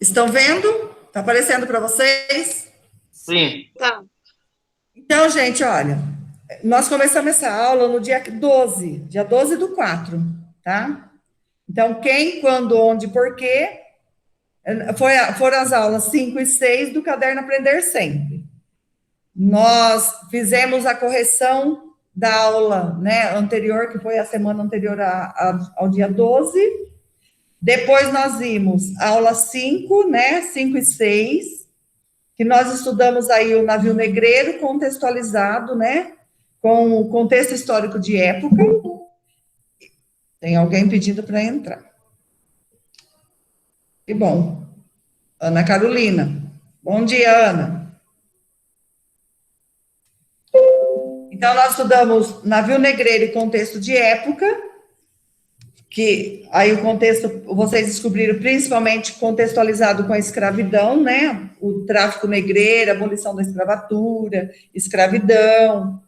Estão vendo? Está aparecendo para vocês? Sim. Tá. Então, gente, olha, nós começamos essa aula no dia 12, dia 12/4, tá? Então, quem, quando, onde, porquê, foram as aulas 5 e 6 do Caderno Aprender Sempre. Nós fizemos a correção da aula, né, anterior, que foi a semana anterior ao dia 12. Depois nós vimos a aula 5, né, 5 e 6, que nós estudamos aí o navio negreiro contextualizado, né, com o contexto histórico de época. Tem alguém pedindo para entrar. Que bom. Ana Carolina. Bom dia, Ana. Então, nós estudamos navio negreiro e contexto de época, que aí o contexto, vocês descobriram principalmente contextualizado com a escravidão, né? O tráfico negreiro, a abolição da escravatura, escravidão.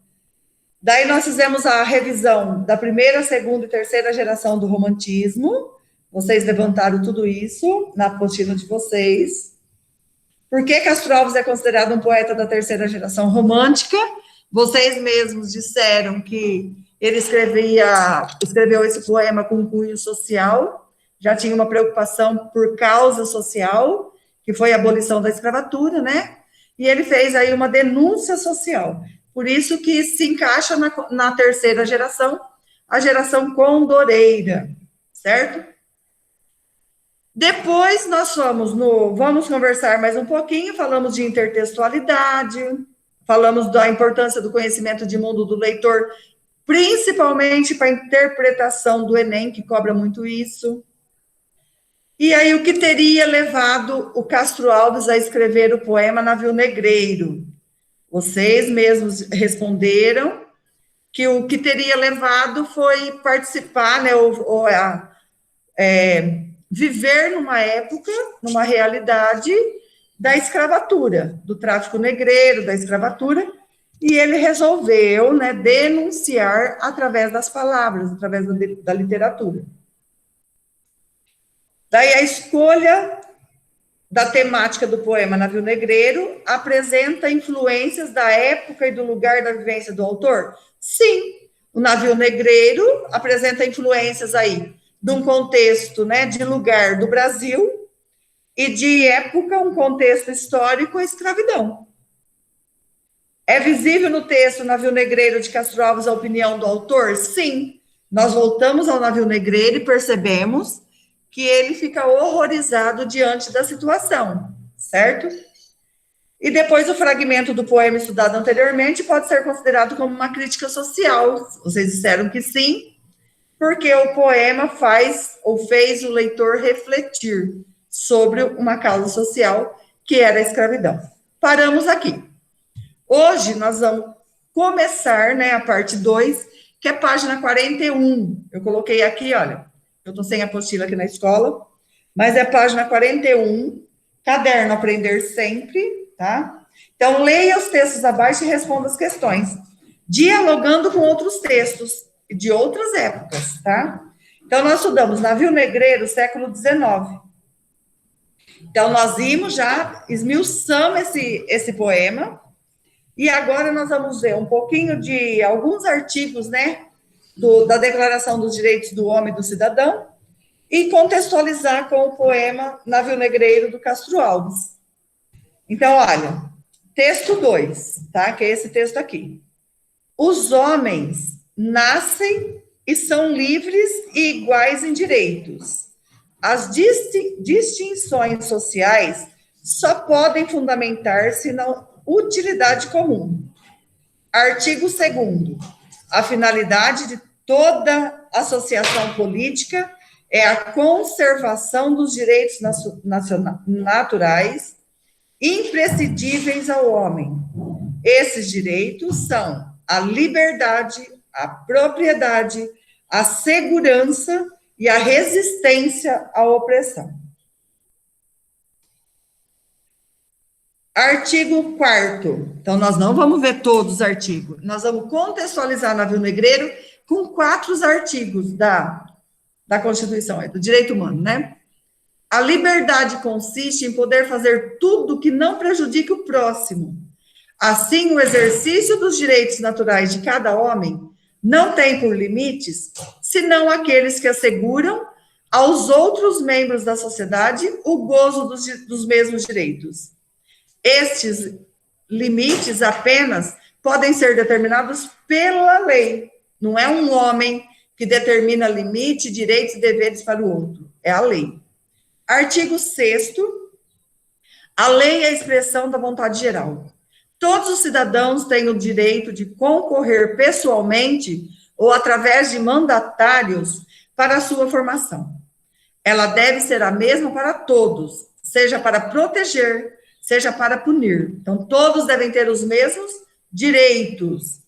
Daí nós fizemos a revisão da primeira, segunda e terceira geração do romantismo. Vocês levantaram tudo isso na apostila de vocês. Por que Castro Alves é considerado um poeta da terceira geração romântica? Vocês mesmos disseram que ele escreveu esse poema com cunho social, já tinha uma preocupação por causa social, que foi a abolição da escravatura, né? E ele fez aí uma denúncia social. Por isso que se encaixa na terceira geração, a geração condoreira, certo? Depois nós vamos conversar mais um pouquinho, falamos de intertextualidade, falamos da importância do conhecimento de mundo do leitor, principalmente para a interpretação do Enem, que cobra muito isso. E aí, o que teria levado o Castro Alves a escrever o poema Navio Negreiro? Vocês mesmos responderam que o que teria levado foi participar, né, viver numa época, numa realidade da escravatura, do tráfico negreiro, da escravatura, e ele resolveu, né, denunciar através das palavras, através da literatura. Daí a escolha da temática do poema Navio Negreiro apresenta influências da época e do lugar da vivência do autor? Sim, o Navio Negreiro apresenta influências aí de um contexto, né, de lugar do Brasil e de época, um contexto histórico, a escravidão. É visível no texto Navio Negreiro de Castro Alves a opinião do autor? Sim. Nós voltamos ao Navio Negreiro e percebemos que ele fica horrorizado diante da situação, certo? E depois o fragmento do poema estudado anteriormente pode ser considerado como uma crítica social. Vocês disseram que sim, porque o poema fez o leitor refletir sobre uma causa social, que era a escravidão. Paramos aqui. Hoje nós vamos começar, né, a parte 2, que é a página 41. Eu coloquei aqui, olha, eu estou sem apostila aqui na escola, mas é a página 41, Caderno Aprender Sempre, tá? Então, leia os textos abaixo e responda as questões, dialogando com outros textos de outras épocas, tá? Então, nós estudamos Navio Negreiro, século XIX. Então, nós vimos já, esmiuçamos esse poema, e agora nós vamos ver um pouquinho de alguns artigos, né, da Declaração dos Direitos do Homem e do Cidadão, e contextualizar com o poema Navio Negreiro, do Castro Alves. Então, olha, texto 2, tá, que é esse texto aqui. Os homens nascem e são livres e iguais em direitos. As distinções sociais só podem fundamentar-se na utilidade comum. Artigo 2º. A finalidade de toda associação política é a conservação dos direitos naturais imprescindíveis ao homem. Esses direitos são a liberdade, a propriedade, a segurança e a resistência à opressão. Artigo 4º. Então, nós não vamos ver todos os artigos. Nós vamos contextualizar Navio Negreiro com 4 artigos da Constituição, do direito humano, né? A liberdade consiste em poder fazer tudo que não prejudique o próximo. Assim, o exercício dos direitos naturais de cada homem não tem por limites, senão aqueles que asseguram aos outros membros da sociedade o gozo dos mesmos direitos. Estes limites apenas podem ser determinados pela lei. Não é um homem que determina limite, direitos e deveres para o outro. É a lei. Artigo 6º. A lei é a expressão da vontade geral. Todos os cidadãos têm o direito de concorrer pessoalmente ou através de mandatários para a sua formação. Ela deve ser a mesma para todos, seja para proteger, seja para punir. Então, todos devem ter os mesmos direitos.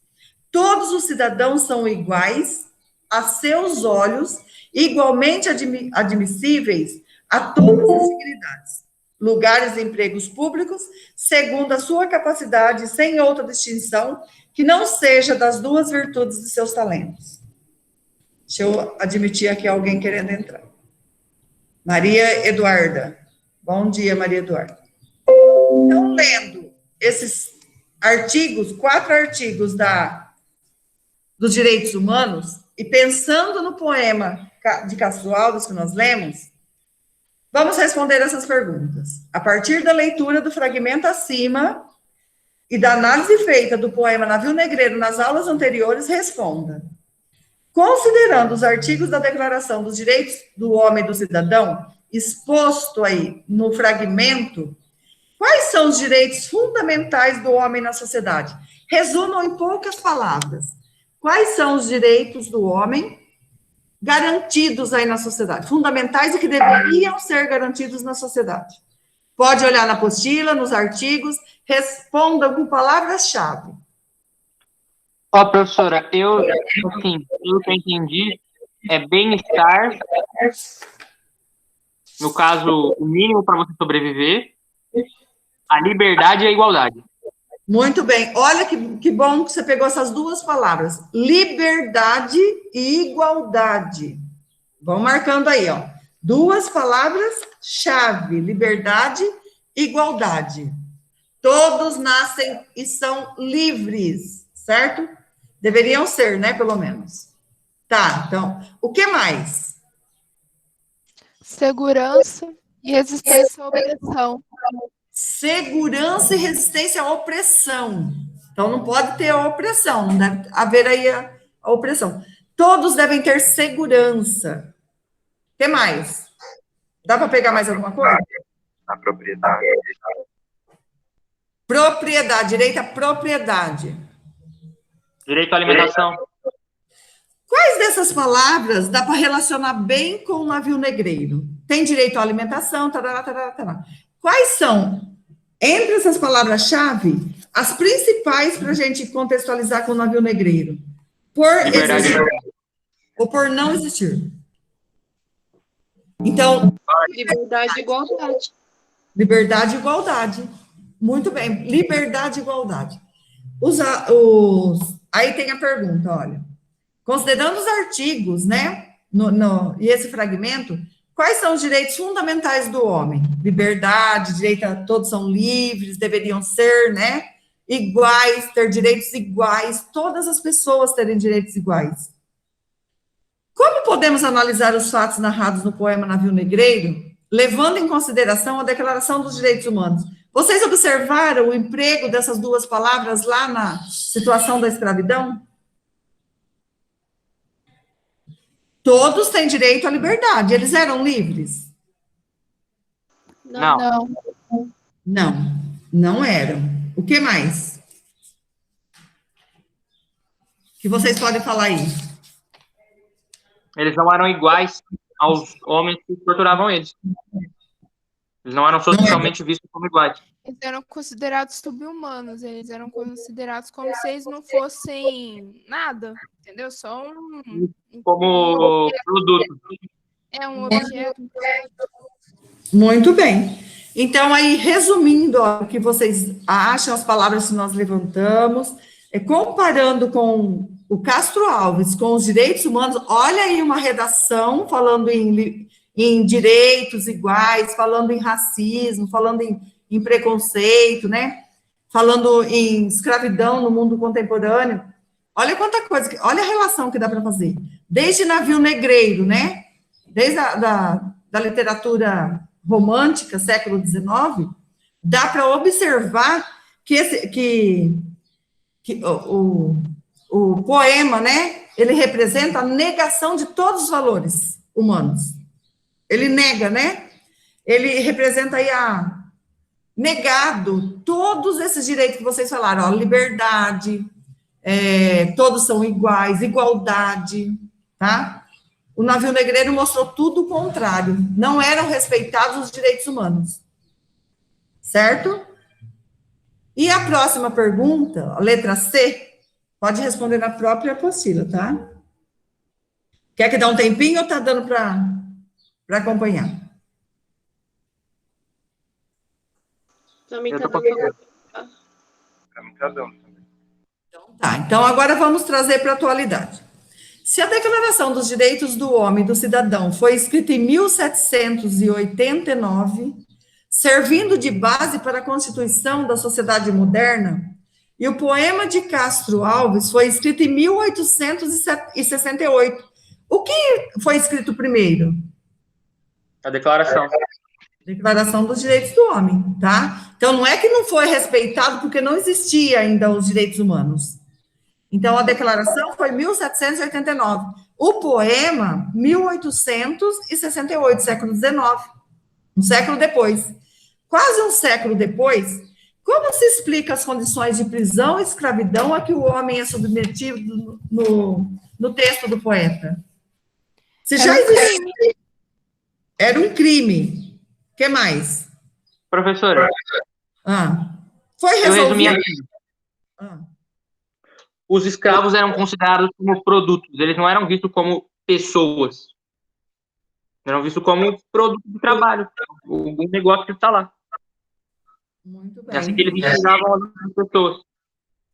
Todos os cidadãos são iguais a seus olhos, igualmente admissíveis a todas as dignidades, lugares e empregos públicos, segundo a sua capacidade, sem outra distinção, que não seja das duas virtudes de seus talentos. Deixa eu admitir aqui alguém querendo entrar. Maria Eduarda. Bom dia, Maria Eduarda. Então, lendo esses artigos, 4 artigos dos direitos humanos, e pensando no poema de Castro Alves que nós lemos, vamos responder essas perguntas. A partir da leitura do fragmento acima e da análise feita do poema Navio Negreiro nas aulas anteriores, responda. Considerando os artigos da Declaração dos Direitos do Homem e do Cidadão, exposto aí no fragmento, quais são os direitos fundamentais do homem na sociedade? Resumam em poucas palavras. Quais são os direitos do homem garantidos aí na sociedade? Fundamentais e que deveriam ser garantidos na sociedade. Pode olhar na apostila, nos artigos, respondam com palavras-chave. Ó, professora, pelo que eu entendi, é bem-estar, no caso, o mínimo para você sobreviver, a liberdade e a igualdade. Muito bem. Olha que bom que você pegou essas duas palavras. Liberdade e igualdade. Vão marcando aí, ó. Duas palavras-chave. Liberdade e igualdade. Todos nascem e são livres, certo? Deveriam ser, né, pelo menos. Tá, então, o que mais? Segurança e resistência à opressão. Segurança e resistência à opressão. Então, não pode ter a opressão, não deve haver aí a opressão. Todos devem ter segurança. O que mais? Dá para pegar mais alguma coisa? A propriedade. Propriedade, direito à propriedade. Direito à alimentação. Quais dessas palavras dá para relacionar bem com o navio negreiro? Tem direito à alimentação, tarará, tarará, tarará. Quais são, entre essas palavras-chave, as principais para a gente contextualizar com o navio negreiro? Por Liberdade. existir ou por não existir? Então, Liberdade e igualdade. liberdade e igualdade. Muito bem, liberdade e igualdade. Aí tem a pergunta, olha. Considerando os artigos, né, e esse fragmento, quais são os direitos fundamentais do homem? Liberdade, direito a todos são livres, deveriam ser, né, iguais, ter direitos iguais, todas as pessoas terem direitos iguais. Como podemos analisar os fatos narrados no poema Navio Negreiro, levando em consideração a Declaração dos Direitos Humanos? Vocês observaram o emprego dessas duas palavras lá na situação da escravidão? Todos têm direito à liberdade. Eles eram livres? Não. Não eram. O que mais? Que vocês podem falar aí? Eles não eram iguais aos homens que torturavam eles. Eles não eram socialmente vistos como iguais. Eles eram considerados sub-humanos, eles eram considerados como se eles não fossem nada, entendeu? Só Como produto. um objeto. Muito bem. Então, aí, resumindo ó, o que vocês acham, as palavras que nós levantamos, comparando com o Castro Alves, com os direitos humanos, olha aí uma redação falando em em direitos iguais, falando em racismo, falando em preconceito, né? Falando em escravidão no mundo contemporâneo. Olha quanta coisa, olha a relação que dá para fazer. Desde navio negreiro, né? Desde da literatura romântica, século XIX, dá para observar que o poema, né? Ele representa a negação de todos os valores humanos. Ele nega, né? Ele representa aí negado todos esses direitos que vocês falaram, ó, liberdade, todos são iguais, igualdade, tá? O navio negreiro mostrou tudo o contrário, não eram respeitados os direitos humanos, certo? E a próxima pergunta, a letra C, pode responder na própria apostila, tá? Quer que dê um tempinho ou tá dando para acompanhar? Também Eu tá tô dando. Pra mim tá dando também. Tá, então agora vamos trazer para a atualidade. Se a Declaração dos Direitos do Homem e do Cidadão foi escrita em 1789, servindo de base para a Constituição da sociedade moderna, e o poema de Castro Alves foi escrito em 1868, o que foi escrito primeiro? A declaração. Declaração dos Direitos do Homem, tá? Então, não é que não foi respeitado porque não existia ainda os direitos humanos. Então, a declaração foi 1789. O poema, 1868, século XIX. Um século depois. Quase um século depois, como se explica as condições de prisão e escravidão a que o homem é submetido no texto do poeta? Se já existia, era um crime. O que mais? Professora, Foi eu resumi resolvido. aqui. Os escravos eram considerados como produtos, eles não eram vistos como pessoas. Eram vistos como produto de trabalho, o negócio que está lá. Muito É assim bem. que eles utilizavam as pessoas.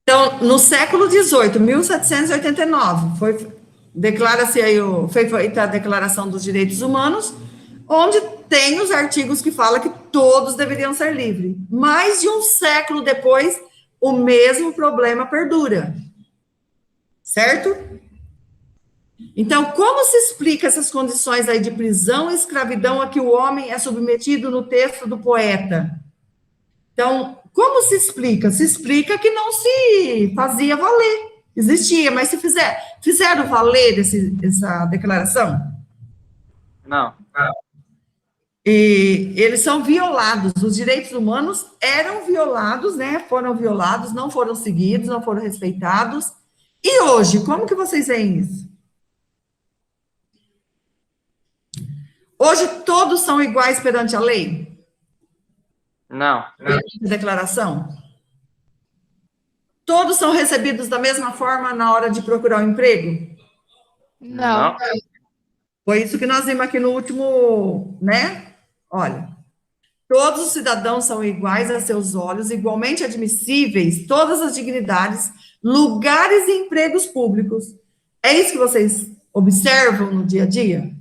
Então, no século XVIII, 1789, declara-se aí, foi feita a Declaração dos Direitos Humanos, onde tem os artigos que falam que todos deveriam ser livres. Mais de um século depois, o mesmo problema perdura. Certo? Então, como se explica essas condições aí de prisão e escravidão a que o homem é submetido no texto do poeta? Então, como se explica? Se explica que não se fazia valer. Existia, mas se fizeram valer essa declaração? Não. E eles são violados, os direitos humanos eram violados, né? Foram violados, não foram seguidos, não foram respeitados. E hoje, como que vocês veem isso? Hoje todos são iguais perante a lei? Não. Declaração? Todos são recebidos da mesma forma na hora de procurar um emprego? Não. Foi isso que nós vimos aqui no último, né? Olha, todos os cidadãos são iguais a seus olhos, igualmente admissíveis, todas as dignidades, lugares e empregos públicos. É isso que vocês observam no dia a dia?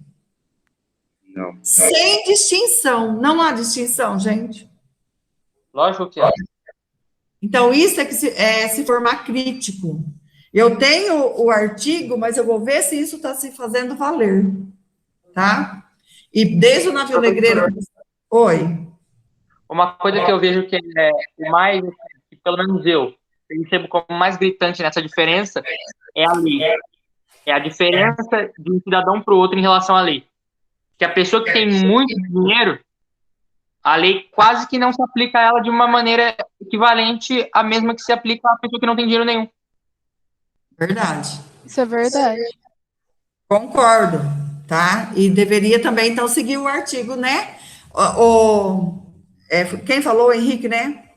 Não. Sem distinção. Não há distinção, gente. Lógico que é. Então, isso é que se formar crítico. Eu tenho o artigo, mas eu vou ver se isso está se fazendo valer. Tá? E desde o navio negreiro... Oi. Uma coisa que eu vejo que é o mais, que pelo menos eu percebo como mais gritante nessa diferença, é a lei. É a diferença de um cidadão para o outro em relação à lei. Que a pessoa que tem muito dinheiro, a lei quase que não se aplica a ela de uma maneira equivalente à mesma que se aplica à pessoa que não tem dinheiro nenhum. Verdade. Isso é verdade. Concordo, tá? E deveria também, então, seguir o artigo, né? Quem falou, o Henrique, né?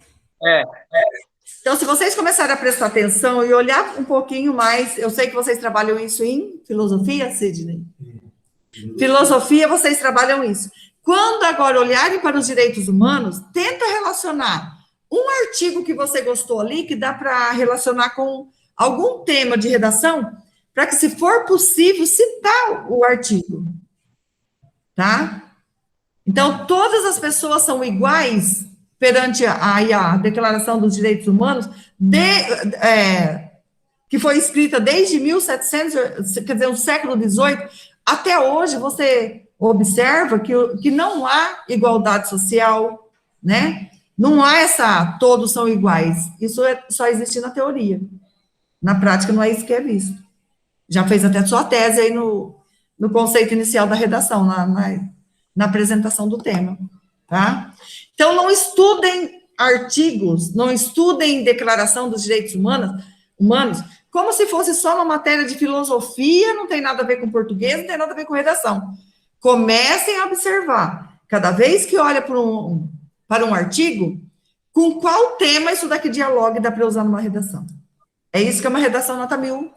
Então, se vocês começarem a prestar atenção e olhar um pouquinho mais, eu sei que vocês trabalham isso em filosofia, Sidney? Filosofia, vocês trabalham isso. Quando agora olharem para os direitos humanos, tenta relacionar um artigo que você gostou ali, que dá para relacionar com algum tema de redação, para que, se for possível, citar o artigo. tá? Então, todas as pessoas são iguais perante a Declaração dos Direitos Humanos, que foi escrita desde 1700, quer dizer, o século XVIII, até hoje você observa que não há igualdade social, né? Não há todos são iguais. Isso só existe na teoria. Na prática, não é isso que é visto. Já fez até sua tese aí no conceito inicial da redação, na apresentação do tema, tá? Então, não estudem artigos, não estudem Declaração dos Direitos Humanos, como se fosse só uma matéria de filosofia, não tem nada a ver com português, não tem nada a ver com redação. Comecem a observar, cada vez que olha para um artigo, com qual tema isso daqui dialoga e dá para usar numa redação. É isso que é uma redação nota 1000,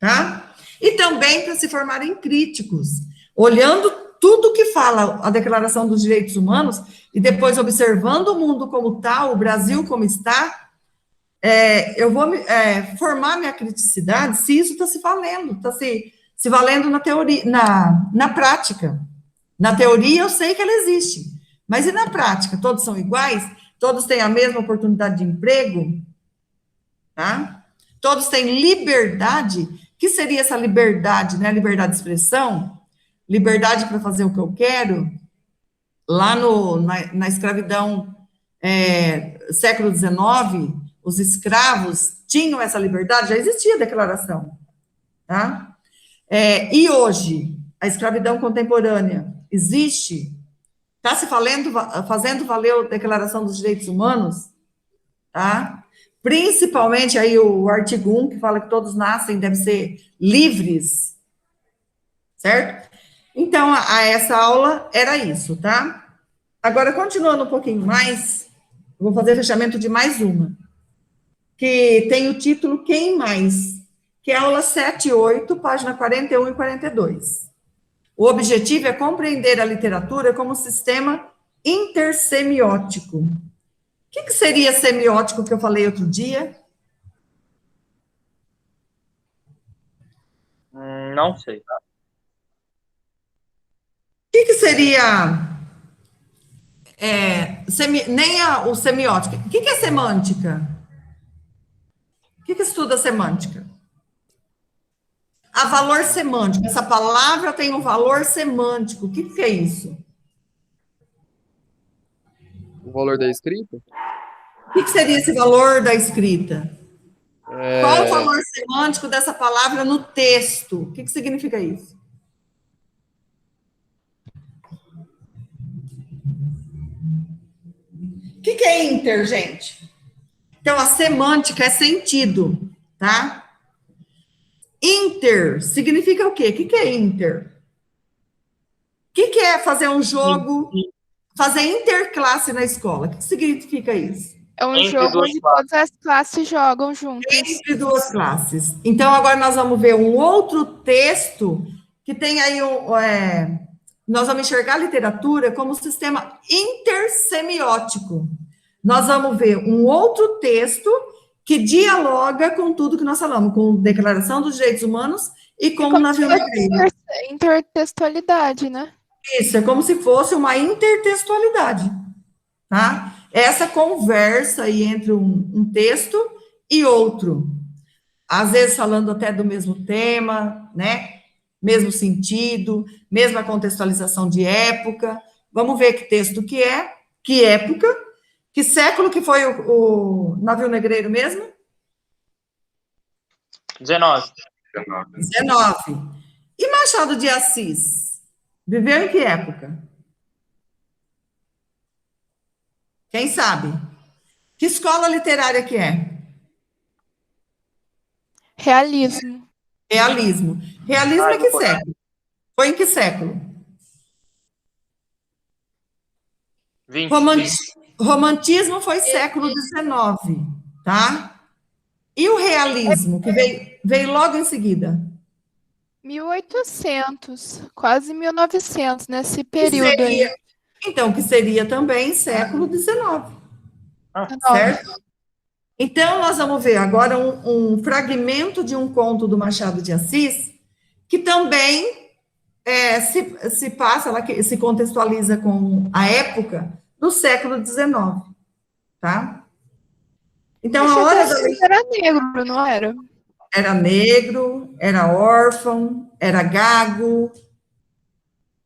tá? E também para se formarem críticos, olhando tudo que fala a Declaração dos Direitos Humanos e depois observando o mundo como está, o Brasil como está, eu vou formar minha criticidade se isso está se valendo, está se valendo na teoria, na prática. Na teoria eu sei que ela existe, mas e na prática? Todos são iguais? Todos têm a mesma oportunidade de emprego? Tá? Todos têm liberdade? O que seria essa liberdade, né? Liberdade de expressão? Liberdade para fazer o que eu quero? Lá na escravidão século XIX, os escravos tinham essa liberdade, já existia a declaração, tá? E hoje, a escravidão contemporânea existe? Está se fazendo valer a Declaração dos Direitos Humanos? Tá? Principalmente aí o artigo 1, que fala que todos nascem, devem ser livres, certo? Então, essa aula era isso, tá? Agora, continuando um pouquinho mais, vou fazer fechamento de mais uma, que tem o título Quem Mais?, que é a aula 7 e 8, página 41 e 42. O objetivo é compreender a literatura como sistema intersemiótico. O que seria semiótico que eu falei outro dia? Não sei. O que seria o semiótico? O que é semântica? O que estuda semântica? A valor semântico. Essa palavra tem um valor semântico. O que é isso? O valor da escrita? O que seria esse valor da escrita? Qual o valor semântico dessa palavra no texto? O que significa isso? O que é inter, gente? Então, a semântica é sentido, tá? Inter significa o quê? O que é inter? O que é fazer um jogo, fazer interclasse na escola? O que significa isso? É um jogo onde todas as classes jogam juntas. Entre duas classes. Então, agora nós vamos ver um outro texto que tem aí nós vamos enxergar a literatura como sistema intersemiótico. Nós vamos ver um outro texto que dialoga com tudo que nós falamos, com a Declaração dos Direitos Humanos e com o navio negreiro. Intertextualidade, né? Isso, é como se fosse uma intertextualidade, tá? Essa conversa aí entre um texto e outro, às vezes falando até do mesmo tema, né? Mesmo sentido, mesma contextualização de época. Vamos ver que texto que é, que época, que século que foi o navio negreiro mesmo? 19. 19. E Machado de Assis? Viveu em que época? Quem sabe? Que escola literária que é? Realismo. Realismo. Realismo é que século? Foi em que século? 20. Romantismo foi século XIX, tá? E o realismo, que veio logo em seguida? 1800, quase 1900, nesse período aí. Então, que seria também século XIX, certo? Então, nós vamos ver agora um fragmento de um conto do Machado de Assis, que também se passa, se contextualiza com a época do século XIX, tá? Então, a hora da leitura Era negro, não era? era negro, era órfão, era gago,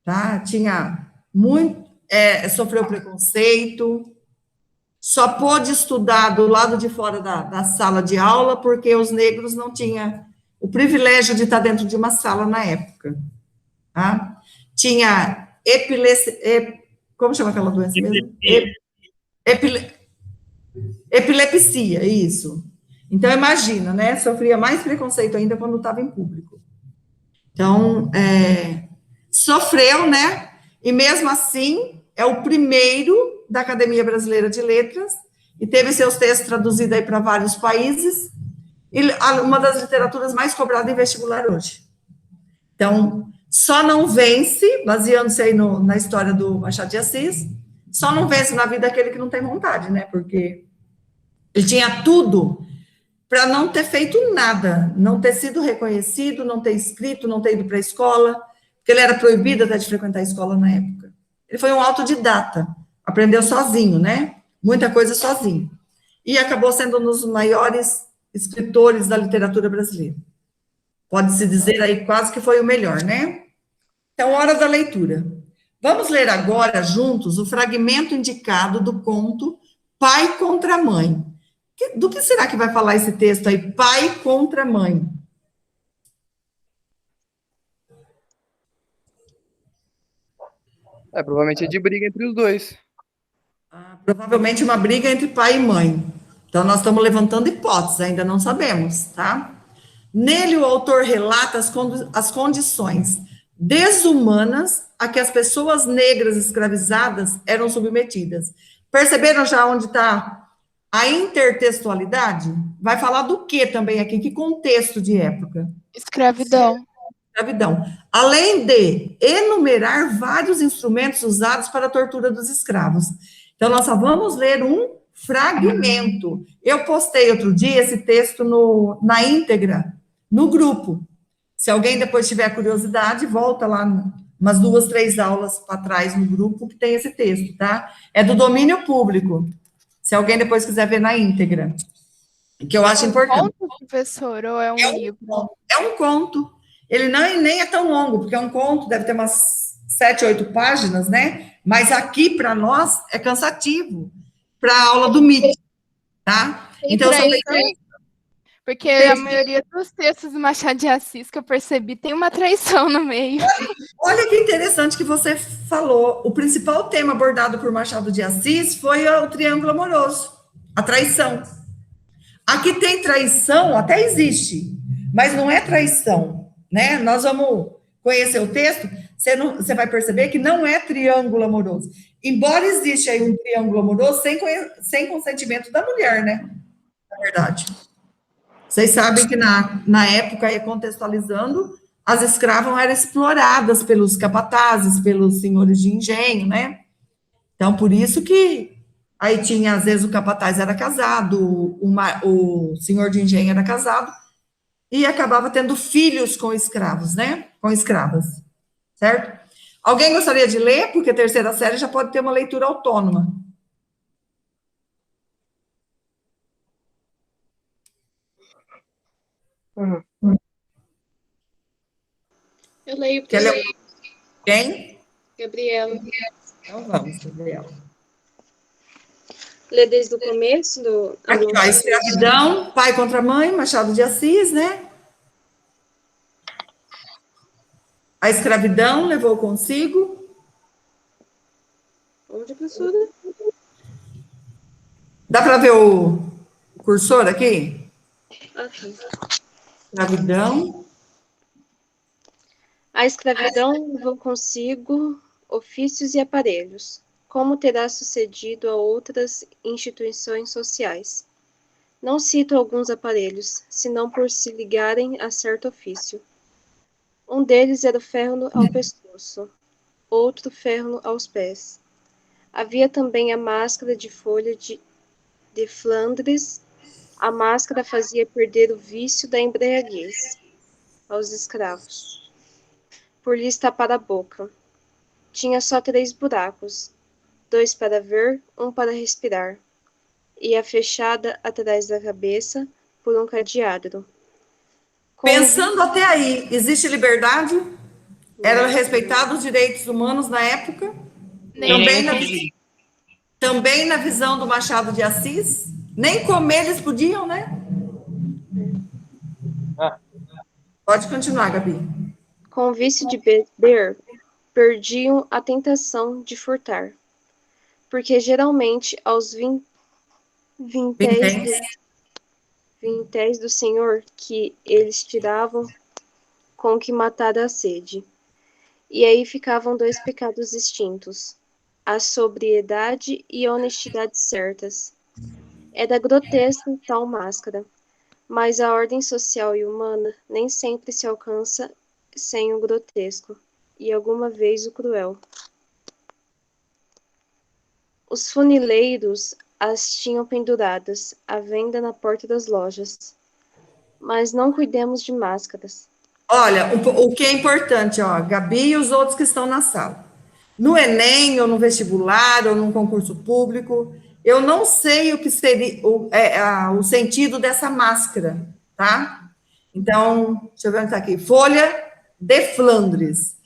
tá? Tinha muito, sofreu preconceito, só pôde estudar do lado de fora da sala de aula porque os negros não tinham o privilégio de estar dentro de uma sala na época, tá? Tinha como chama aquela doença mesmo? Epile- Epilepsia, isso. Então, imagina, né? Sofria mais preconceito ainda quando estava em público. Então, sofreu, né? E mesmo assim, é o primeiro da Academia Brasileira de Letras e teve seus textos traduzidos aí para vários países e uma das literaturas mais cobradas em vestibular hoje. Então, só não vence, baseando-se aí na história do Machado de Assis, só não vence na vida aquele que não tem vontade, né? Porque ele tinha tudo para não ter feito nada, não ter sido reconhecido, não ter escrito, não ter ido para a escola, porque ele era proibido até de frequentar a escola na época. Ele foi um autodidata, aprendeu sozinho, né? Muita coisa sozinho. E acabou sendo um dos maiores escritores da literatura brasileira. Pode-se dizer aí quase que foi o melhor, né? Então, hora da leitura. Vamos ler agora juntos o fragmento indicado do conto Pai contra Mãe. Do que será que vai falar esse texto aí? Pai contra mãe. Provavelmente é de briga entre os dois. Provavelmente uma briga entre pai e mãe. Então, nós estamos levantando hipóteses, ainda não sabemos, tá? Nele, o autor relata as condições desumanas a que as pessoas negras escravizadas eram submetidas. Perceberam já onde está a intertextualidade? Vai falar do que também aqui? Que contexto de época? Escravidão. Escravidão. Além de enumerar vários instrumentos usados para a tortura dos escravos. Então, nós só vamos ler um fragmento. Eu postei outro dia esse texto na íntegra, no grupo. Se alguém depois tiver curiosidade, volta lá umas 2, 3 aulas para trás no grupo que tem esse texto, tá? É do domínio público. Se alguém depois quiser ver na íntegra. Que eu acho importante. É um conto, professor, ou é um livro? É um conto. Ele nem é tão longo, porque é um conto, deve ter umas 7, 8 páginas, né? Mas aqui, para nós, é cansativo. Para a aula do MIT, tá? Então, eu só tenho... Porque a maioria dos textos do Machado de Assis que eu percebi tem uma traição no meio. Olha que interessante que você falou. O principal tema abordado por Machado de Assis foi o triângulo amoroso, a traição. Aqui tem traição, até existe, mas não é traição, né? Nós vamos conhecer o texto, você vai perceber que não é triângulo amoroso. Embora exista aí um triângulo amoroso sem consentimento da mulher, né? Na verdade. Vocês sabem que na época, contextualizando, as escravas eram exploradas pelos capatazes, pelos senhores de engenho, né? Então, por isso que aí tinha, às vezes, o capataz era casado, o senhor de engenho era casado, e acabava tendo filhos com escravos, né? Com escravas, certo? Alguém gostaria de ler? Porque a terceira série já pode ter uma leitura autônoma. Eu leio Quer ler? Quem? Gabriela. Então vamos, Gabriela. Lê desde o começo do... Aqui, ó, escravidão, pai contra mãe, Machado de Assis, né? A escravidão levou consigo... Onde, professora? Dá para ver o cursor aqui? Ah, tá. Escravidão. A escravidão levou consigo ofícios e aparelhos, como terá sucedido a outras instituições sociais. Não cito alguns aparelhos, senão por se ligarem a certo ofício. Um deles era o ferro ao pescoço, outro ferro aos pés. Havia também a máscara de folha de Flandres. A máscara fazia perder o vício da embriaguez aos escravos. por lhes tapar a boca. Tinha só 3 buracos, 2 para ver, um para respirar. Ia fechada atrás da cabeça por um cadeado. Pensando até aí, existe liberdade? Eram respeitados os direitos humanos na época? Nem Também na visão do Machado de Assis? Nem comer eles podiam, né? Pode continuar, Gabi. Com o vício de beber, perdiam a tentação de furtar, porque geralmente aos vinténs do Senhor que eles tiravam com que matar a sede. E aí ficavam 2 pecados extintos, a sobriedade e a honestidade certas. Era grotesca tal máscara, mas a ordem social e humana nem sempre se alcança sem o grotesco, e alguma vez o cruel. Os funileiros as tinham penduradas, à venda na porta das lojas. Mas não cuidemos de máscaras. Olha, o que é importante, ó, Gabi e os outros que estão na sala. No Enem, ou no vestibular, ou num concurso público, eu não sei o que seria o sentido dessa máscara, tá? Então, deixa eu ver onde está aqui. Folha de Flandres.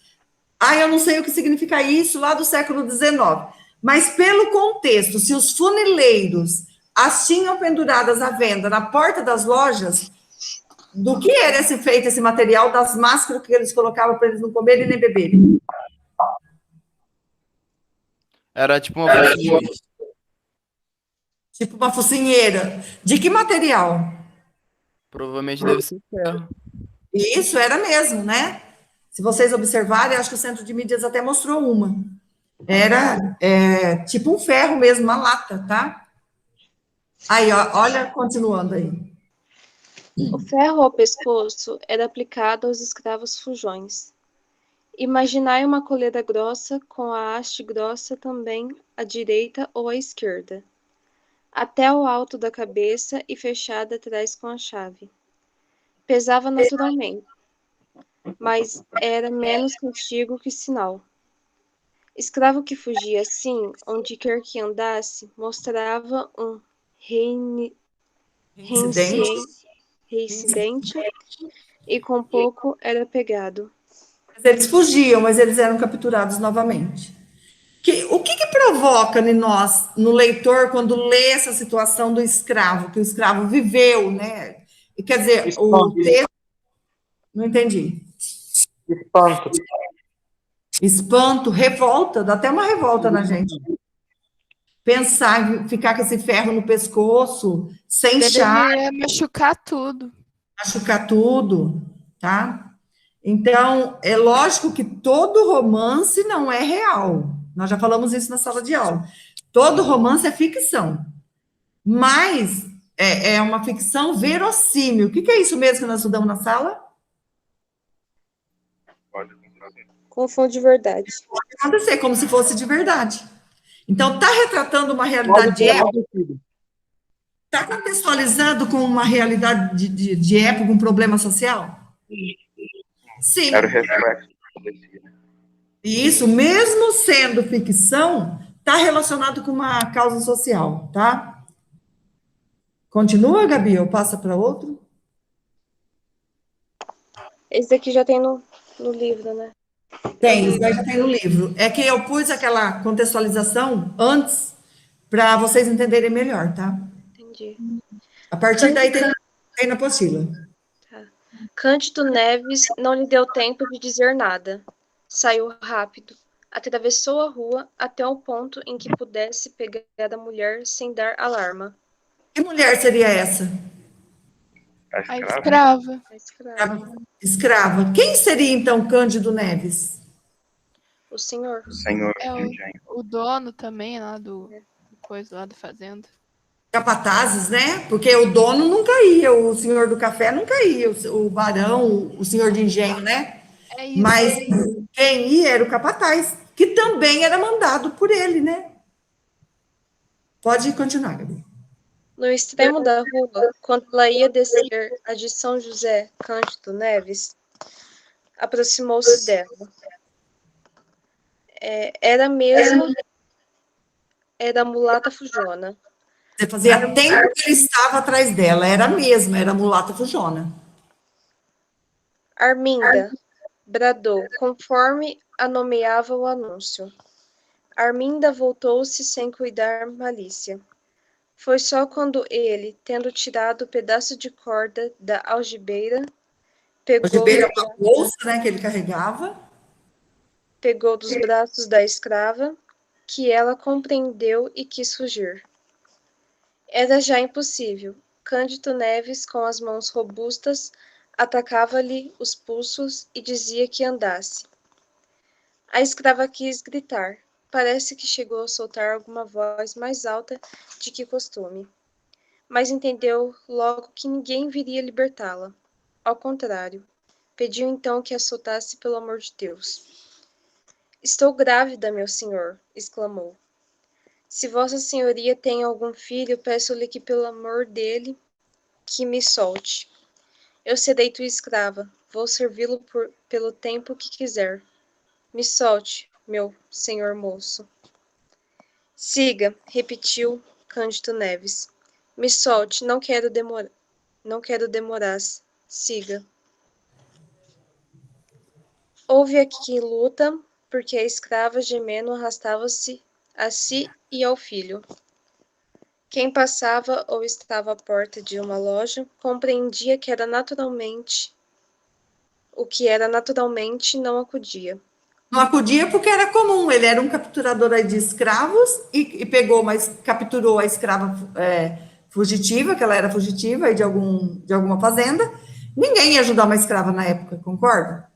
Ah, eu não sei o que significa isso lá do século XIX. Mas pelo contexto, se os funileiros as tinham penduradas à venda na porta das lojas, do que era feito esse material das máscaras que eles colocavam para eles não comerem nem beberem? Era tipo uma focinheira. Tipo uma focinheira. De que material? Provavelmente deve ser ferro. Isso era mesmo, né? Se vocês observarem, acho que o Centro de Mídias até mostrou uma. Era tipo um ferro mesmo, uma lata, tá? Aí, ó, olha, continuando aí. O ferro ao pescoço era aplicado aos escravos fujões. Imaginai uma coleira grossa com a haste grossa também à direita ou à esquerda, até o alto da cabeça e fechada atrás com a chave. Pesava naturalmente, mas era menos castigo que sinal. Escravo que fugia assim, onde quer que andasse, mostrava um reincidente e com pouco era pegado. Eles fugiam, mas eles eram capturados novamente. O que provoca em nós, no leitor, quando lê essa situação do escravo, que o escravo viveu, né? E, quer dizer, o texto... Não entendi. Espanto. Espanto, revolta, dá até uma revolta na gente. Pensar, ficar com esse ferro no pescoço, sem chave, Deveria machucar tudo. machucar tudo, tá? Então, é lógico que todo romance não é real. Nós já falamos isso na sala de aula. Todo romance é ficção, mas é uma ficção verossímil. O que é isso mesmo que nós estudamos na sala? Pode acontecer. Confunde verdade. Pode acontecer, como se fosse de verdade. Então, está retratando uma realidade de época? Está contextualizando com uma realidade de época, um problema social? Sim. Era o reflexo que acontecia. E isso, mesmo sendo ficção, está relacionado com uma causa social, tá? Continua, Gabi, ou passa para outro? Esse daqui já tem no livro, né? Tem, isso daí já tem no livro. É que eu pus aquela contextualização antes para vocês entenderem melhor, tá? Entendi. A partir daí tem na apostila. Tá. Cândido Neves não lhe deu tempo de dizer nada. Saiu rápido, atravessou a rua até o ponto em que pudesse pegar a mulher sem dar alarma. Que mulher seria essa? A A escrava. escrava. Escrava. Quem seria, então, Cândido Neves? O senhor. O senhor É de engenho. o dono também lá do coisa lá da fazenda. Capatazes, né? Porque o dono nunca ia, o senhor do café nunca ia, o barão, o senhor de engenho, né? É isso. Mas quem ia era o capataz, que também era mandado por ele, né? Pode continuar, Gabi. No extremo da rua, quando ela ia descer a de São José Cândido Neves, Aproximou-se dela. Era mesmo, era a mulata fujona. Você fazia tempo que ele estava atrás dela, era mesmo, era a mulata fujona. Arminda, bradou, conforme a nomeava o anúncio. Arminda voltou-se sem cuidar malícia. Foi só quando ele, tendo tirado o pedaço de corda da algibeira, Algibeira é uma bolsa, né, que ele carregava. pegou dos braços da escrava, que ela compreendeu e quis fugir. Era já impossível. Cândido Neves, com as mãos robustas, atacava-lhe os pulsos e dizia que andasse. A escrava quis gritar. Parece que chegou a soltar alguma voz mais alta de que costume. Mas entendeu logo que ninguém viria libertá-la. Ao contrário, pediu então que a soltasse pelo amor de Deus. Estou grávida, meu senhor, exclamou. Se vossa senhoria tem algum filho, peço-lhe que pelo amor dele, que me solte. Eu serei tua escrava, vou servi-lo pelo tempo que quiser. Me solte, meu senhor moço. Siga, repetiu Cândido Neves. Me solte, não quero demorar. Siga. Houve aqui luta, porque a escrava gemendo arrastava-se a si e ao filho. Quem passava ou estava à porta de uma loja compreendia que era naturalmente o que era naturalmente não acudia. Não acudia porque era comum, ele era um capturador aí de escravos e pegou, mas capturou a escrava fugitiva, que ela era fugitiva aí de alguma fazenda. Ninguém ia ajudar uma escrava na época, concorda?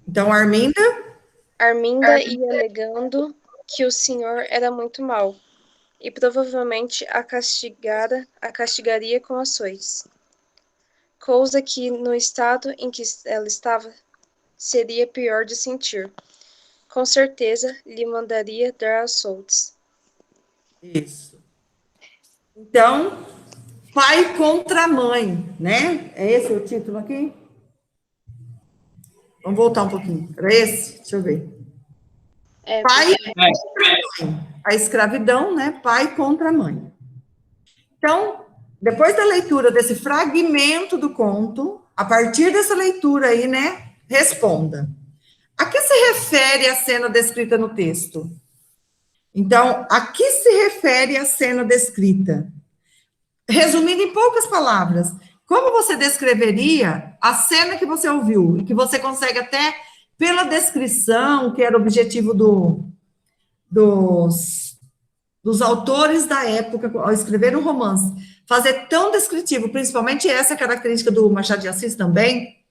Então, Arminda ia alegando que o senhor era muito mau e provavelmente a castigaria com açoites. Coisa que, no estado em que ela estava, seria pior de sentir. Com certeza, lhe mandaria dar açoites. Isso. Então, pai contra mãe, né? É esse o título aqui? Vamos voltar um pouquinho. Era esse? Deixa eu ver. Pai contra mãe. A escravidão, né? Pai contra mãe. Então, depois da leitura desse fragmento do conto, a partir dessa leitura aí, né? Responda. A que se refere a cena descrita no texto? Então, a que se refere a cena descrita? Resumindo em poucas palavras, como você descreveria a cena que você ouviu e que você consegue até, pela descrição, que era o objetivo dos autores da época, ao escrever um romance, fazer tão descritivo, principalmente essa característica do Machado de Assis também,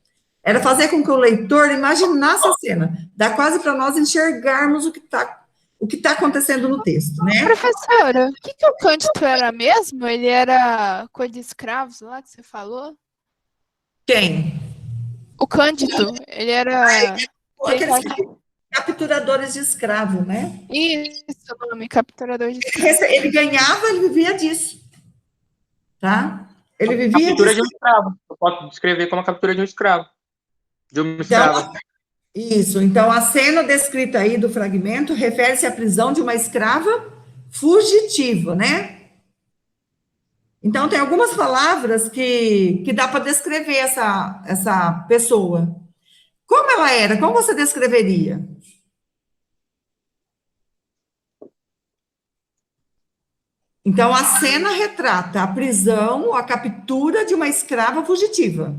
era fazer com que o leitor imaginasse a cena, dá quase para nós enxergarmos o que está acontecendo no texto, né? Professora, o que o Cândido era mesmo? Ele era coisa de escravos lá que você falou? Quem? O Cândido, ele era... Aqueles capturadores de escravo, né? Isso, o nome, capturador de escravos. Ele ganhava, ele vivia disso, tá? Ele vivia Captura disso. de um escravo. Eu posso descrever como a captura de um escravo. De uma escrava. Isso, então a cena descrita aí do fragmento refere-se à prisão de uma escrava fugitiva, né? Então tem algumas palavras que dá para descrever essa pessoa. Como ela era? Como você descreveria? Então a cena retrata a prisão, a captura de uma escrava fugitiva.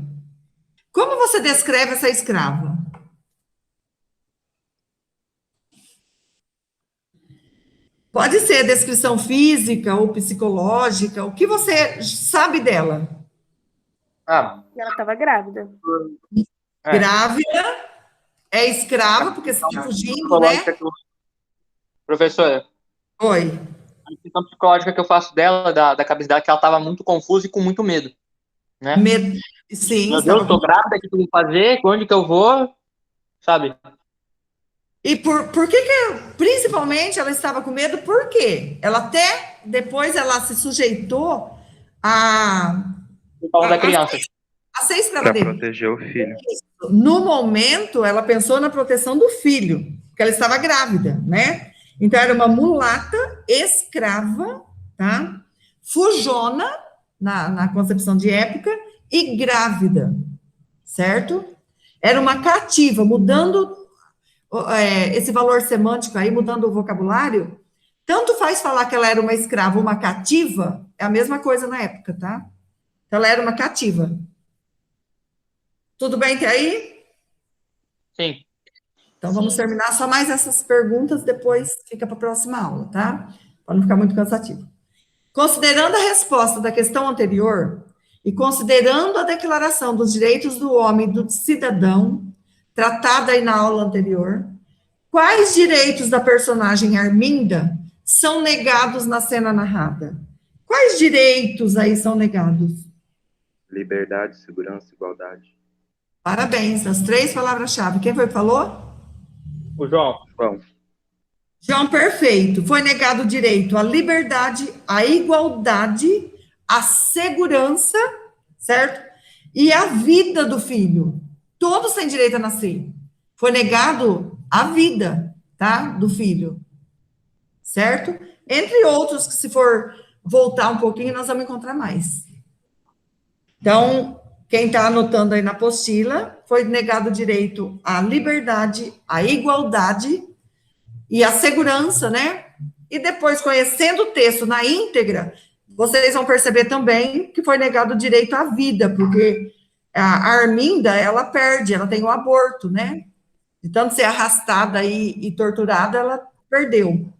Como você descreve essa escrava? Pode ser descrição física ou psicológica, o que você sabe dela? Ah, Ela estava grávida. Grávida, é escrava, porque você está fugindo, né? Professora, Oi. a descrição psicológica que eu faço dela, da cabeça dela, que ela estava muito confusa e com muito medo. Né? Sim. Meu Deus, eu tô grávida, o que eu vou fazer? Onde que eu vou? Sabe? E por que principalmente ela estava com medo? Por quê? Ela até, depois ela se sujeitou Por causa da criança. A ser escrava Para dele. proteger o filho. No momento, ela pensou na proteção do filho, porque ela estava grávida, né? Então, era uma mulata escrava, tá? Fujona, na concepção de época, e grávida, certo? Era uma cativa, mudando esse valor semântico aí, mudando o vocabulário, tanto faz falar que ela era uma escrava ou uma cativa, é a mesma coisa na época, tá? Então, ela era uma cativa. Tudo bem até aí? Sim. Então, vamos terminar só mais essas perguntas, depois fica para a próxima aula, tá? Para não ficar muito cansativo. Considerando a resposta da questão anterior e considerando a Declaração dos Direitos do Homem e do Cidadão, tratada aí na aula anterior, quais direitos da personagem Arminda são negados na cena narrada? Quais direitos aí são negados? Liberdade, segurança, igualdade. Parabéns, as 3 palavras-chave. Quem foi que falou? O João. Bom, João, perfeito. Foi negado o direito à liberdade, à igualdade, à segurança, certo? E à vida do filho. Todos têm direito a nascer. Foi negado a vida, tá? Do filho. Certo? Entre outros, que se for voltar um pouquinho, nós vamos encontrar mais. Então, quem está anotando aí na apostila, foi negado o direito à liberdade, à igualdade e à segurança, né? E depois, conhecendo o texto na íntegra, vocês vão perceber também que foi negado o direito à vida, porque a Arminda, ela perde, ela tem o aborto, né? De tanto ser arrastada e torturada, ela perdeu.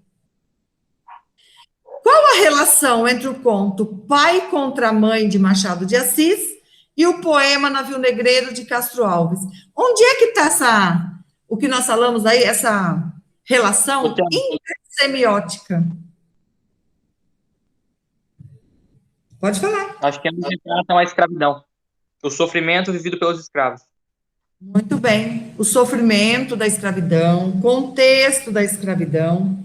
Qual a relação entre o conto Pai contra a Mãe, de Machado de Assis, e o poema Navio Negreiro, de Castro Alves? Onde é que está o que nós falamos aí, essa relação intersemiótica? Pode falar. Acho que é muito a escravidão. O sofrimento vivido pelos escravos. Muito bem. O sofrimento da escravidão, o contexto da escravidão.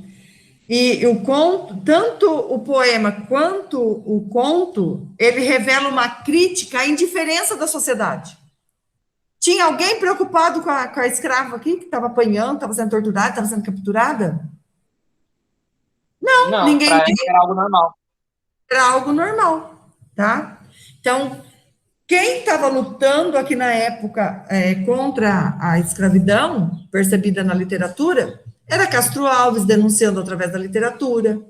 E o conto, tanto o poema quanto o conto, ele revela uma crítica à indiferença da sociedade. Tinha alguém preocupado com a escrava aqui, que estava apanhando, estava sendo torturada, estava sendo capturada? Não, ninguém pra ela era algo normal. Era algo normal, tá? Então, quem estava lutando aqui na época contra a escravidão, percebida na literatura, era Castro Alves, denunciando através da literatura,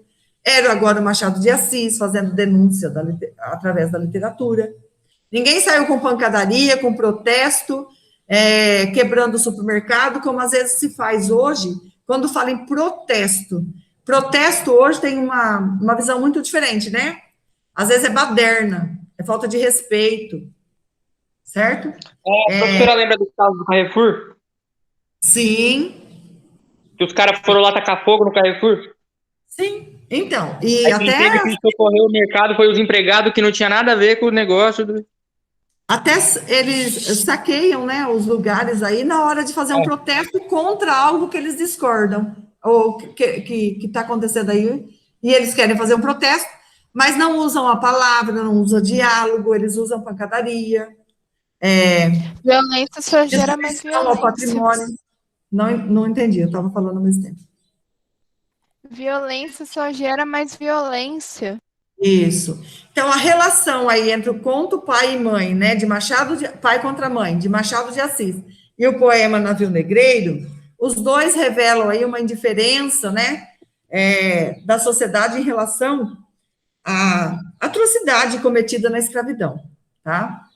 era agora o Machado de Assis, fazendo denúncia através da literatura. Ninguém saiu com pancadaria, com protesto, quebrando o supermercado, como às vezes se faz hoje, quando fala em protesto. Protesto hoje tem uma visão muito diferente, né? Às vezes é baderna, é falta de respeito, certo? A professora lembra do caso do Carrefour? Sim. Que os caras foram lá tacar fogo no Carrefour? Sim. Então, e aí até... quem socorreu o mercado foi os empregados que não tinha nada a ver com o negócio. Até eles saqueiam, né, os lugares aí na hora de fazer um protesto contra algo que eles discordam, ou que está acontecendo aí, e eles querem fazer um protesto, mas não usam a palavra, não usam diálogo, eles usam pancadaria. Violência só gera mais ao patrimônio. violência. Não entendi, eu estava falando ao mesmo tempo. Violência só gera mais violência. Isso. Então, a relação aí entre o conto Pai e Mãe, né, Pai contra Mãe, de Machado de Assis, e o poema Navio Negreiro, os dois revelam aí uma indiferença, né, da sociedade em relação à atrocidade cometida na escravidão, tá?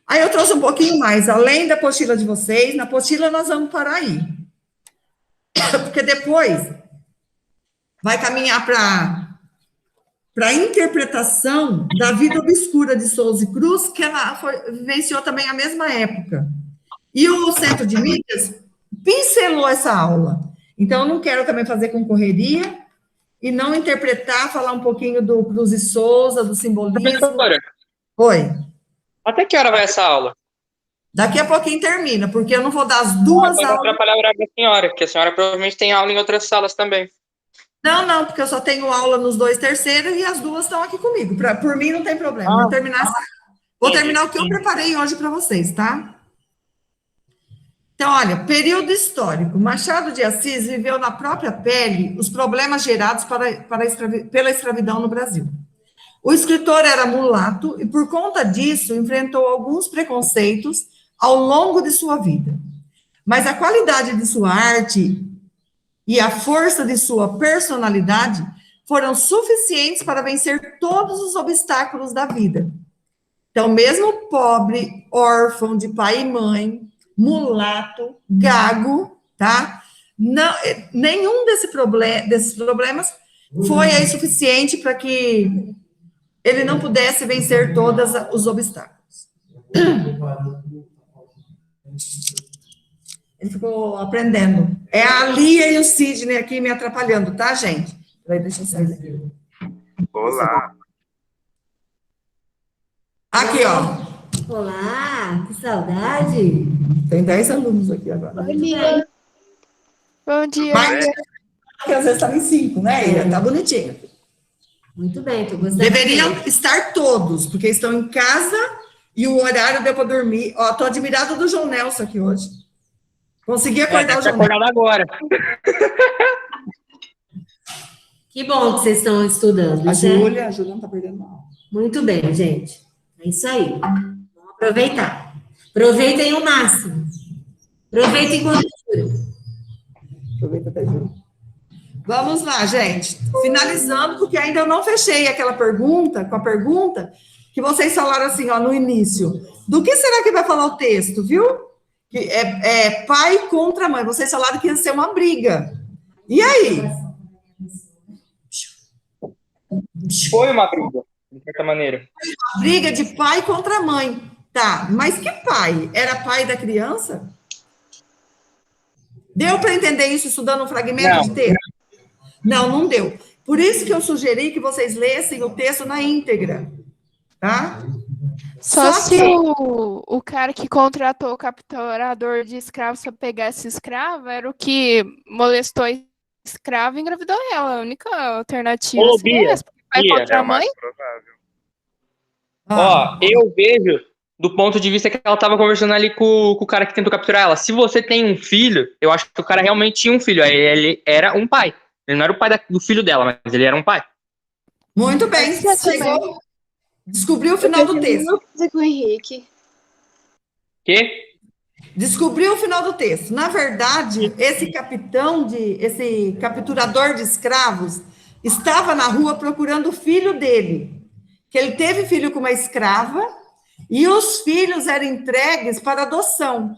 Aí eu trouxe um pouquinho mais, além da apostila de vocês, na apostila nós vamos parar aí. Porque depois vai caminhar para a interpretação da vida obscura de Souza e Cruz, que ela vivenciou também a mesma época. E o Centro de Mídias pincelou essa aula. Então, eu não quero também fazer com correria e não interpretar, falar um pouquinho do Cruz e Souza, do simbolismo. Professora, Oi. até que hora vai essa aula? Daqui a pouquinho termina, porque eu não vou dar as duas Não vai aulas. atrapalhar o horário da senhora, porque a senhora provavelmente tem aula em outras salas também. Não, porque eu só tenho aula nos 2 terceiros e as 2 estão aqui comigo. Por mim, não tem problema. Vou terminar Vou terminar o que eu preparei hoje para vocês, tá? Então, olha, período histórico. Machado de Assis viveu na própria pele os problemas gerados pela escravidão no Brasil. O escritor era mulato e, por conta disso, enfrentou alguns preconceitos ao longo de sua vida. Mas a qualidade de sua arte e a força de sua personalidade foram suficientes para vencer todos os obstáculos da vida. Então, mesmo pobre, órfão de pai e mãe, mulato, gago, tá? Não, nenhum desses problemas foi aí suficiente para que ele não pudesse vencer todos os obstáculos. Ele ficou aprendendo. É a Lia e o Sidney aqui me atrapalhando, tá, gente? Peraí, deixa eu sair. Olá. Aqui, ó. Olá, que saudade. Tem 10 alunos aqui agora. Bom dia. Bom dia. Mas, que às vezes estava em 5, né, Ira? Tá bonitinho. Muito bem, tô gostando. Deveriam estar todos, porque estão em casa e o horário deu para dormir. Ó, tô admirada do João Nelson aqui hoje. Consegui acordar o João Nelson. Acordado agora. Que bom que vocês estão estudando, A né? Júlia não tá perdendo mal. Muito bem, gente. É isso aí. Vamos aproveitar. Aproveitem o máximo. Aproveitem quando dura. Aproveita até Júlia. Vamos lá, gente. Finalizando, porque ainda eu não fechei aquela pergunta, com a pergunta que vocês falaram assim, ó, no início. Do que será que vai falar o texto, viu? Que é pai contra mãe. Vocês falaram que ia ser uma briga. E aí? Foi uma briga, de certa maneira. Briga de pai contra mãe. Tá, mas que pai? Era pai da criança? Deu para entender isso estudando um fragmento de texto? Não deu. Por isso que eu sugeri que vocês lessem o texto na íntegra, tá? Só Só se que- o cara que contratou o capturador de escravos para pegar essa escrava era o que molestou a escrava e engravidou ela. A única alternativa Ô, seria Bia, essa. Pai Bia, contra É a o mais mãe? provável. Ó, eu vejo do ponto de vista que ela tava conversando ali com o cara que tentou capturar ela. Se você tem um filho, eu acho que o cara realmente tinha um filho. Aí ele era um pai. Ele não era o pai do filho dela, mas ele era um pai. Muito bem. Pode ser Chegou. Descobriu o final do texto. Não fazer com o Henrique. Que? Descobriu o final do texto. Na verdade, esse capturador de escravos estava na rua procurando o filho dele, que ele teve filho com uma escrava e os filhos eram entregues para adoção.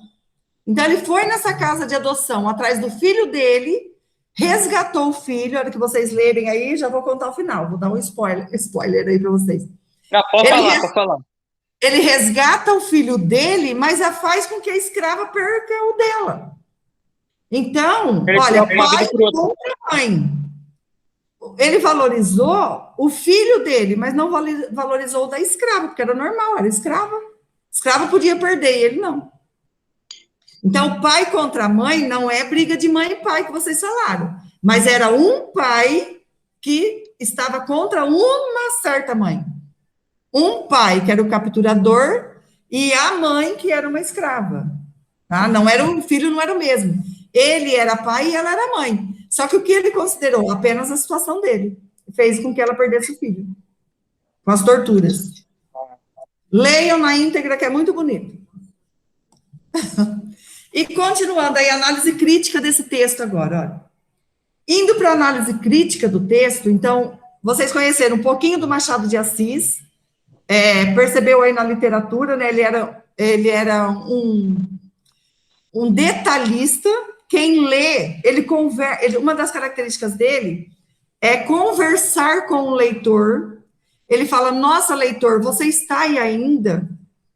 Então ele foi nessa casa de adoção atrás do filho dele, resgatou o filho. A hora que vocês lerem aí, já vou contar o final. Vou dar um spoiler aí para vocês. Não, pode Ele falar, res- pode falar. Ele resgata o filho dele, mas faz com que a escrava perca o dela. Então, Ele olha, troca uma pai vida por outra. contra mãe. Ele valorizou o filho dele, mas não valorizou o da escrava, porque era normal, era escrava. Escrava podia perder, e ele não. Então, pai contra mãe não é briga de mãe e pai que vocês falaram, mas era um pai que estava contra uma certa mãe. Um pai, que era o capturador, e a mãe, que era uma escrava. Tá? Não era o filho, não era o mesmo. Ele era pai e ela era mãe. Só que o que ele considerou? Apenas a situação dele. Fez com que ela perdesse o filho. Com as torturas. Leiam na íntegra, que é muito bonito. E continuando aí, a análise crítica desse texto agora. Olha. Indo para a análise crítica do texto, então, vocês conheceram um pouquinho do Machado de Assis, percebeu aí na literatura, né? Ele era um detalhista. Quem lê, uma das características dele é conversar com o leitor. Ele fala: nossa, leitor, você está aí ainda?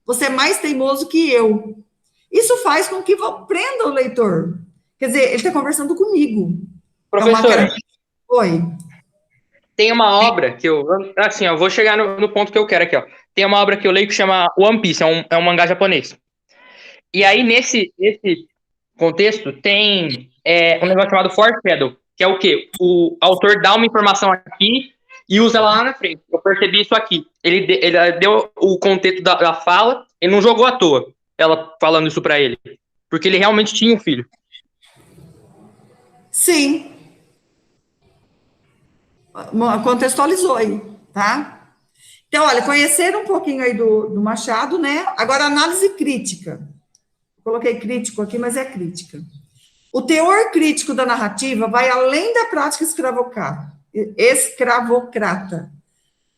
Você é mais teimoso que eu. Isso faz com que prenda o leitor. Quer dizer, ele está conversando comigo. Professora, Oi. tem uma obra que eu vou chegar no ponto que eu quero aqui, ó. Tem uma obra que eu leio que chama One Piece, é um mangá japonês. E aí, nesse contexto, tem um negócio chamado foreshadow, que é o quê? O autor dá uma informação aqui e usa ela lá na frente. Eu percebi isso aqui. Ele deu o contexto da fala, ele não jogou à toa, ela falando isso pra ele. Porque ele realmente tinha um filho. Sim. Contextualizou aí, tá? Então, olha, conheceram um pouquinho aí do Machado, né? Agora, análise crítica. Coloquei crítico aqui, mas é crítica. O teor crítico da narrativa vai além da prática escravocrata.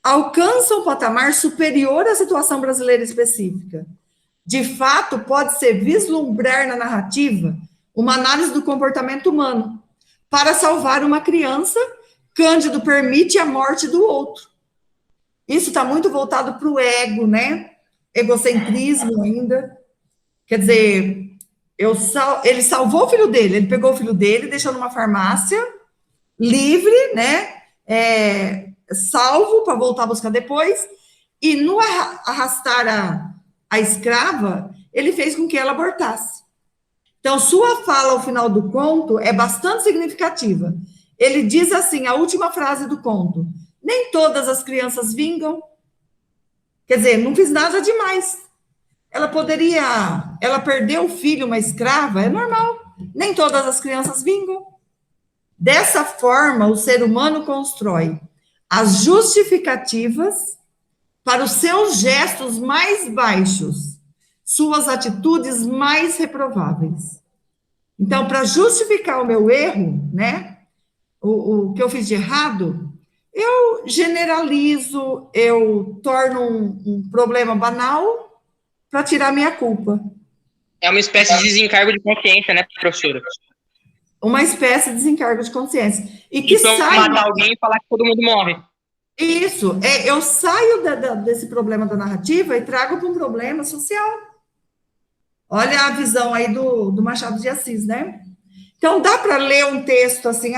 Alcança um patamar superior à situação brasileira específica. De fato, pode-se vislumbrar na narrativa uma análise do comportamento humano. Para salvar uma criança, Cândido permite a morte do outro. Isso está muito voltado para o ego, né? Egocentrismo ainda. Quer dizer, ele salvou o filho dele, ele pegou o filho dele, deixou numa farmácia, livre, né? Salvo para voltar a buscar depois, e no arrastar a escrava, ele fez com que ela abortasse. Então, sua fala ao final do conto é bastante significativa. Ele diz assim, a última frase do conto: nem todas as crianças vingam. Quer dizer, não fiz nada demais. Ela perdeu o filho, uma escrava, é normal. Nem todas as crianças vingam. Dessa forma, o ser humano constrói as justificativas para os seus gestos mais baixos, suas atitudes mais reprováveis. Então, para justificar o meu erro, né, o que eu fiz de errado, eu generalizo, eu torno um problema banal para tirar minha culpa. É uma espécie de desencargo de consciência, né, professora? Uma espécie de desencargo de consciência. E que então, matar alguém e falar que todo mundo morre. Isso, eu saio desse problema da narrativa e trago para um problema social. Olha a visão aí do Machado de Assis, né? Então, dá para ler um texto assim,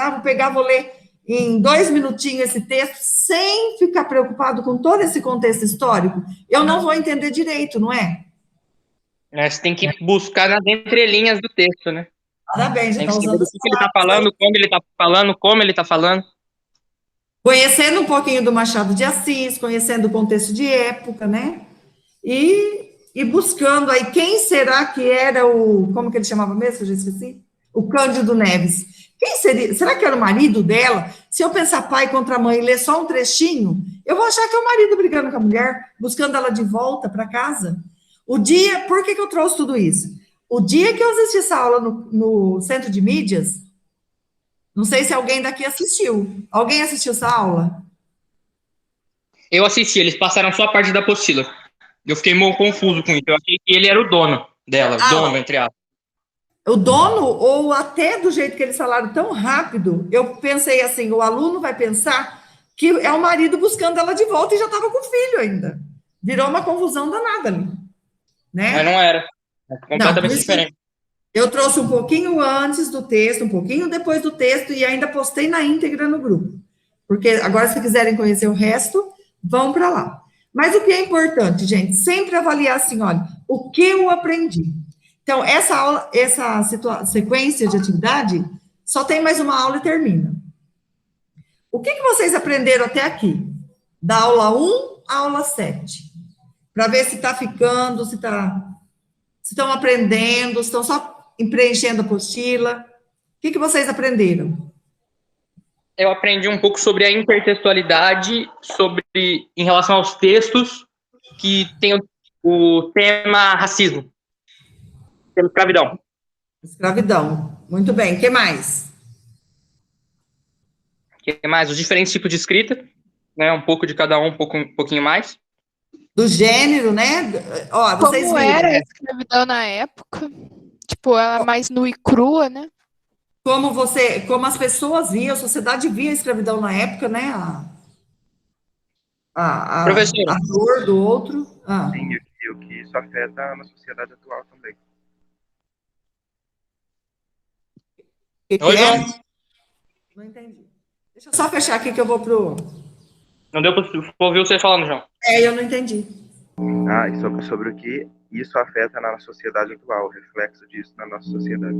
vou ler em 2 minutinhos esse texto, sem ficar preocupado com todo esse contexto histórico? Eu não vou entender direito, não é? Você tem que buscar nas entrelinhas do texto, né? Parabéns, já está usando o que ele está falando, quando ele está falando, como ele está falando. Conhecendo um pouquinho do Machado de Assis, conhecendo o contexto de época, né? E buscando aí quem será que era como que ele chamava mesmo? Eu já esqueci. O Cândido Neves. Quem seria? Será que era o marido dela? Se eu pensar pai contra mãe e ler só um trechinho, eu vou achar que é o marido brigando com a mulher, buscando ela de volta para casa. Por que eu trouxe tudo isso? O dia que eu assisti essa aula no Centro de Mídias, não sei se alguém daqui assistiu. Alguém assistiu essa aula? Eu assisti, eles passaram só a parte da apostila. Eu fiquei meio confuso com isso. Eu achei que ele era o dono dela, dono, entre aspas. O dono, ou até do jeito que eles falaram tão rápido, eu pensei assim, o aluno vai pensar que é o marido buscando ela de volta e já estava com o filho ainda. Virou uma confusão danada ali. Né? Mas não era. É completamente diferente. Eu trouxe um pouquinho antes do texto, um pouquinho depois do texto e ainda postei na íntegra no grupo. Porque agora, se quiserem conhecer o resto, vão para lá. Mas o que é importante, gente, sempre avaliar assim, olha, o que eu aprendi. Então, essa sequência de atividade, só tem mais uma aula e termina. O que vocês aprenderam até aqui? Da aula 1 à aula 7. Para ver se está ficando, se estão aprendendo, se estão só preenchendo a apostila. O que vocês aprenderam? Eu aprendi um pouco sobre a intertextualidade, em relação aos textos que tem o tema racismo. Tema escravidão. Escravidão. Muito bem. O que mais? O que mais? Os diferentes tipos de escrita, né? Um pouco de cada um pouquinho mais. Do gênero, né? Ó, vocês Como viram, era né? a escravidão na época? Tipo, ela mais nua e crua, né? Como as pessoas viam, a sociedade via a escravidão na época, né? A dor do outro. Sim, e o que isso afeta na sociedade atual também. Oi, João. Não entendi. Deixa eu só fechar aqui que eu vou pro... Não deu para ouvir você falando, João. Eu não entendi. E sobre o que isso afeta na sociedade atual, o reflexo disso na nossa sociedade.